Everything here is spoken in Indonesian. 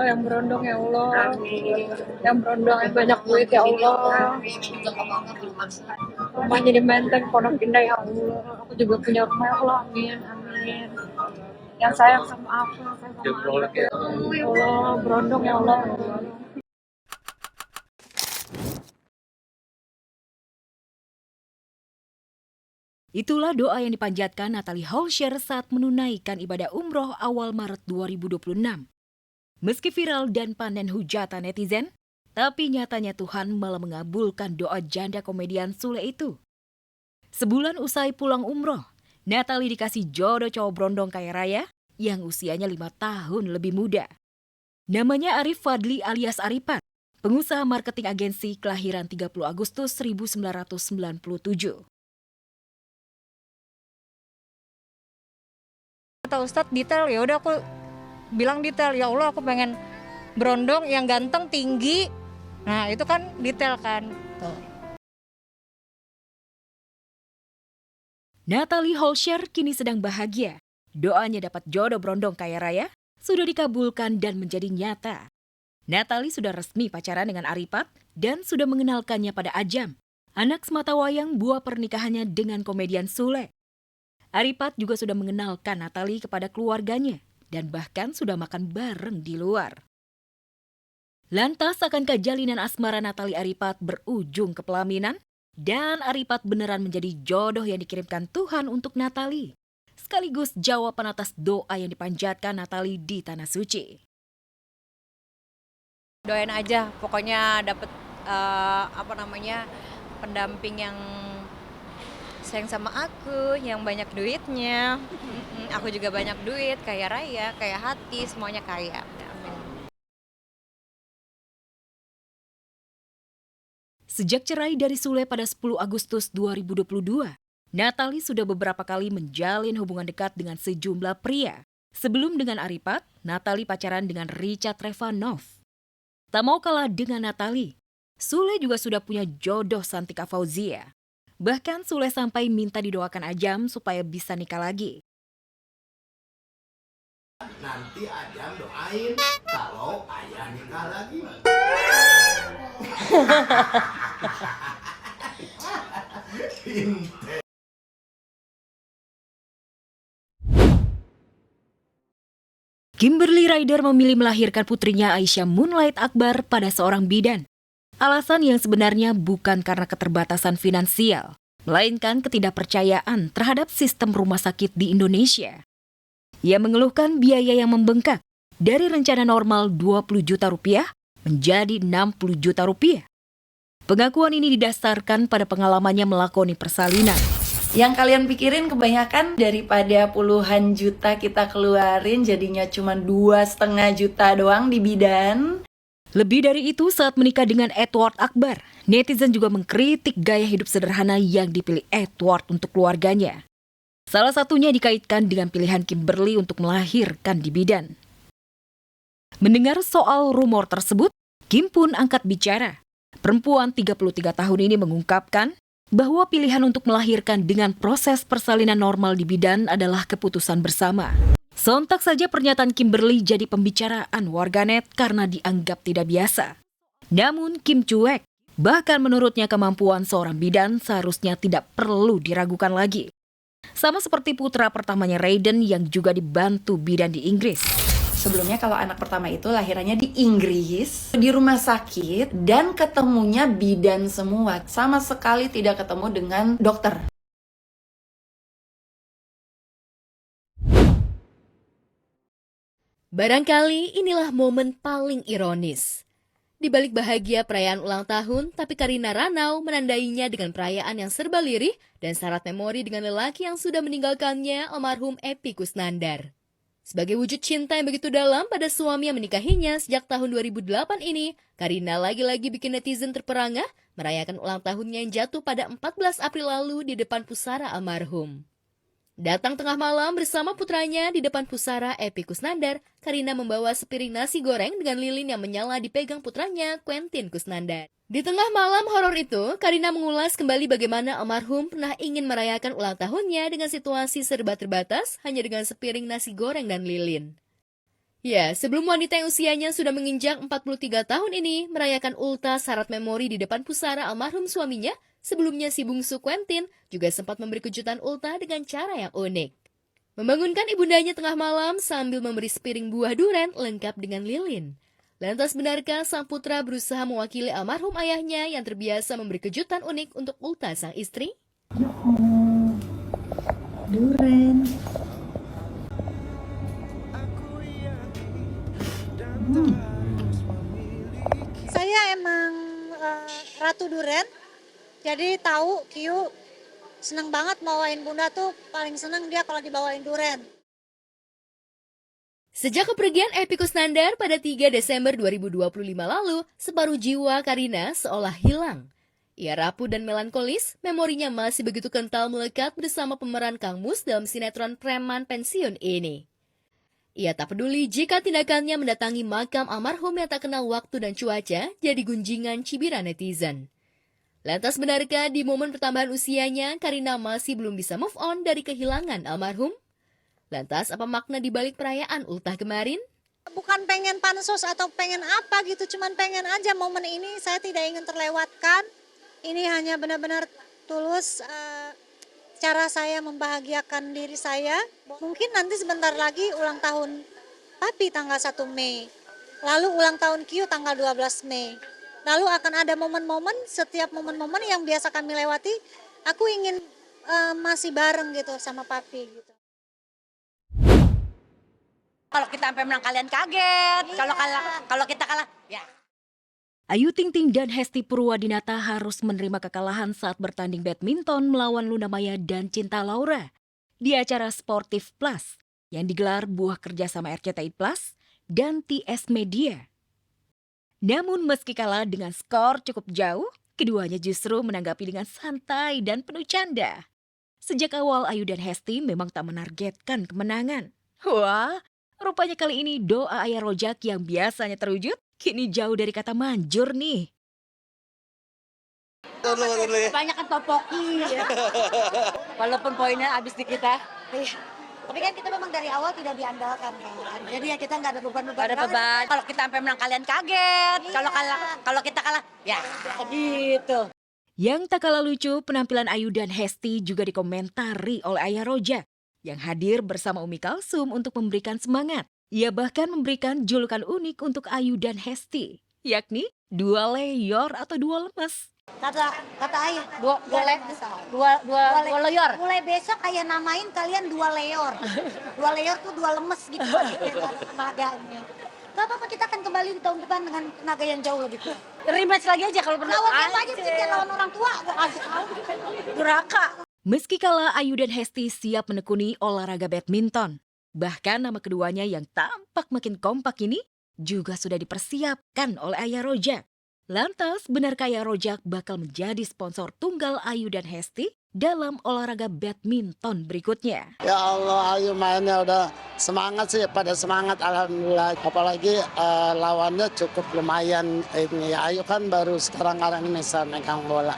yang berondong ya Allah. Amin. Yang berondong yang banyak duit ya Allah. Rumahnya di Menteng, Pondok Indah ya Allah. Aku juga punya rumah ya Allah. Amin, amin. Yang sayang sama aku, sayang sama aku ya Allah. Berondong ya Allah. Itulah doa yang dipanjatkan Natalie Holscher saat menunaikan ibadah umroh awal Maret 2026. Meski viral dan panen hujatan netizen, tapi nyatanya Tuhan malah mengabulkan doa janda komedian Sule itu. Sebulan usai pulang umroh, Natalie dikasih jodoh cowok berondong kaya raya yang usianya 5 tahun lebih muda. Namanya Arif Fadli alias Aripat, pengusaha marketing agensi kelahiran 30 Agustus 1997. Kata Ustadz detail, ya udah aku bilang detail, ya Allah aku pengen berondong yang ganteng tinggi. Nah itu kan detail kan. Tuh. Natalie Holscher kini sedang bahagia. Doanya dapat jodoh berondong kaya raya sudah dikabulkan dan menjadi nyata. Natalie sudah resmi pacaran dengan Aripat dan sudah mengenalkannya pada Ajam, anak sematawayang buah pernikahannya dengan komedian Sule. Aripat juga sudah mengenalkan Natalie kepada keluarganya dan bahkan sudah makan bareng di luar. Lantas akankah jalinan asmara Natalie Aripat berujung ke pelaminan? Dan Aripat beneran menjadi jodoh yang dikirimkan Tuhan untuk Natalie? Sekaligus jawaban atas doa yang dipanjatkan Natalie di Tanah Suci. Doain aja, pokoknya dapet pendamping yang sayang sama aku, yang banyak duitnya. Aku juga banyak duit, kaya raya, kaya hati, semuanya kaya. Amin. Sejak cerai dari Sule pada 10 Agustus 2022, Natalie sudah beberapa kali menjalin hubungan dekat dengan sejumlah pria. Sebelum dengan Aripat, Natalie pacaran dengan Richard Revanov. Tak mau kalah dengan Natalie, Sule juga sudah punya jodoh Santika Fauzia. Bahkan Sule sampai minta didoakan Ajam supaya bisa nikah lagi. Nanti Ajam doain kalau ayah nikah lagi. Kimberly Ryder memilih melahirkan putrinya Aisyah Moonlight Akbar pada seorang bidan. Alasan yang sebenarnya bukan karena keterbatasan finansial, melainkan ketidakpercayaan terhadap sistem rumah sakit di Indonesia. Ia mengeluhkan biaya yang membengkak dari rencana normal 20 juta rupiah menjadi 60 juta rupiah. Pengakuan ini didasarkan pada pengalamannya melakoni persalinan. Yang kalian pikirin kebanyakan daripada puluhan juta kita keluarin jadinya cuma 2,5 juta doang di bidan. Lebih dari itu, saat menikah dengan Edward Akbar, netizen juga mengkritik gaya hidup sederhana yang dipilih Edward untuk keluarganya. Salah satunya dikaitkan dengan pilihan Kimberly untuk melahirkan di bidan. Mendengar soal rumor tersebut, Kim pun angkat bicara. Perempuan 33 tahun ini mengungkapkan bahwa pilihan untuk melahirkan dengan proses persalinan normal di bidan adalah keputusan bersama. Sontak saja pernyataan Kimberly jadi pembicaraan warganet karena dianggap tidak biasa. Namun Kim cuek, bahkan menurutnya kemampuan seorang bidan seharusnya tidak perlu diragukan lagi. Sama seperti putra pertamanya Raiden yang juga dibantu bidan di Inggris. Sebelumnya kalau anak pertama itu lahirannya di Inggris, di rumah sakit, dan ketemunya bidan semua. Sama sekali tidak ketemu dengan dokter. Barangkali inilah momen paling ironis. Di balik bahagia perayaan ulang tahun, tapi Karina Ranau menandainya dengan perayaan yang serba lirih dan syarat memori dengan lelaki yang sudah meninggalkannya, almarhum Epy Kusnandar. Sebagai wujud cinta yang begitu dalam pada suami yang menikahinya sejak tahun 2008 ini, Karina lagi-lagi bikin netizen terperangah merayakan ulang tahunnya yang jatuh pada 14 April lalu di depan pusara almarhum. Datang tengah malam bersama putranya di depan pusara Epy Kusnandar, Karina membawa sepiring nasi goreng dengan lilin yang menyala dipegang putranya, Quentin Kusnandar. Di tengah malam horor itu, Karina mengulas kembali bagaimana almarhum pernah ingin merayakan ulang tahunnya dengan situasi serba terbatas hanya dengan sepiring nasi goreng dan lilin. Ya, sebelum wanita yang usianya sudah menginjak 43 tahun ini merayakan ultah syarat memori di depan pusara almarhum suaminya, sebelumnya si bungsu Quentin juga sempat memberi kejutan ultah dengan cara yang unik. Membangunkan ibundanya tengah malam sambil memberi sepiring buah duren lengkap dengan lilin. Lantas benarkah sang putra berusaha mewakili almarhum ayahnya yang terbiasa memberi kejutan unik untuk ultah sang istri? Duren. Saya emang Ratu Duren, jadi tahu Kiyu seneng banget bawain bunda tuh, paling seneng dia kalau dibawain duren. Sejak kepergian Epy Kusnandar pada 3 Desember 2025 lalu, separuh jiwa Karina seolah hilang. Ia rapuh dan melankolis, memorinya masih begitu kental melekat bersama pemeran Kang Mus dalam sinetron preman pensiun ini. Ia tak peduli jika tindakannya mendatangi makam almarhum yang tak kenal waktu dan cuaca jadi gunjingan cibiran netizen. Lantas benarkah di momen pertambahan usianya, Karina masih belum bisa move on dari kehilangan almarhum? Lantas apa makna di balik perayaan ultah kemarin? Bukan pengen pansos atau pengen apa gitu, cuman pengen aja momen ini saya tidak ingin terlewatkan. Ini hanya benar-benar tulus cara saya membahagiakan diri saya. Mungkin nanti sebentar lagi ulang tahun Papi tanggal 1 Mei. Lalu ulang tahun Kiyu tanggal 12 Mei. Lalu akan ada momen-momen, setiap momen-momen yang biasa kami lewati, aku ingin masih bareng gitu sama Papi gitu. Kalau kita sampai menang kalian kaget, kalau kita kalah, ya. Ayu Ting Ting dan Hesti Purwadinata harus menerima kekalahan saat bertanding badminton melawan Luna Maya dan Cinta Laura di acara Sportif Plus yang digelar buah kerjasama RCTI Plus dan TS Media. Namun meski kalah dengan skor cukup jauh, keduanya justru menanggapi dengan santai dan penuh canda. Sejak awal Ayu dan Hesti memang tak menargetkan kemenangan. Wah, rupanya kali ini doa Ayah Rojak yang biasanya terwujud kini jauh dari kata manjur nih. Banyak kan topoki. Ya. Walaupun poinnya habis di kita. Tapi kan kita memang dari awal tidak diandalkan kan. Jadi ya kita nggak ada beban-beban. Gak ada beban. Kalau kita sampai menang kalian kaget. Kalau kita kalah, ya gitu. Yang tak kalah lucu, penampilan Ayu dan Hesti juga dikomentari oleh Ayah Rojak yang hadir bersama Umi Kalsum untuk memberikan semangat. Ia bahkan memberikan julukan unik untuk Ayu dan Hesti, yakni dua leyor atau dua lemes. Kata ayah, Dua loyor. mulai besok ayah namain kalian dua leor. Dua leor tuh dua lemes gitu tenaganya. Gak apa-apa, kita akan kembali di tahun depan dengan tenaga yang jauh lebih kuat. Rematch lagi aja kalau pernah. Lawan apa aja sih lawan orang tua, gak kasih tahu. Duraka. Meski kalah, Ayu dan Hesti siap menekuni olahraga badminton. Bahkan nama keduanya yang tampak makin kompak ini juga sudah dipersiapkan oleh Ayah Rojak. Lantas, benarkah Ayah Rojak bakal menjadi sponsor tunggal Ayu dan Hesti dalam olahraga badminton berikutnya? Ya Allah, Ayu mainnya udah semangat sih, pada semangat alhamdulillah. Apalagi lawannya cukup lumayan ini. Ayu kan baru sekarang ini bisa megang bola.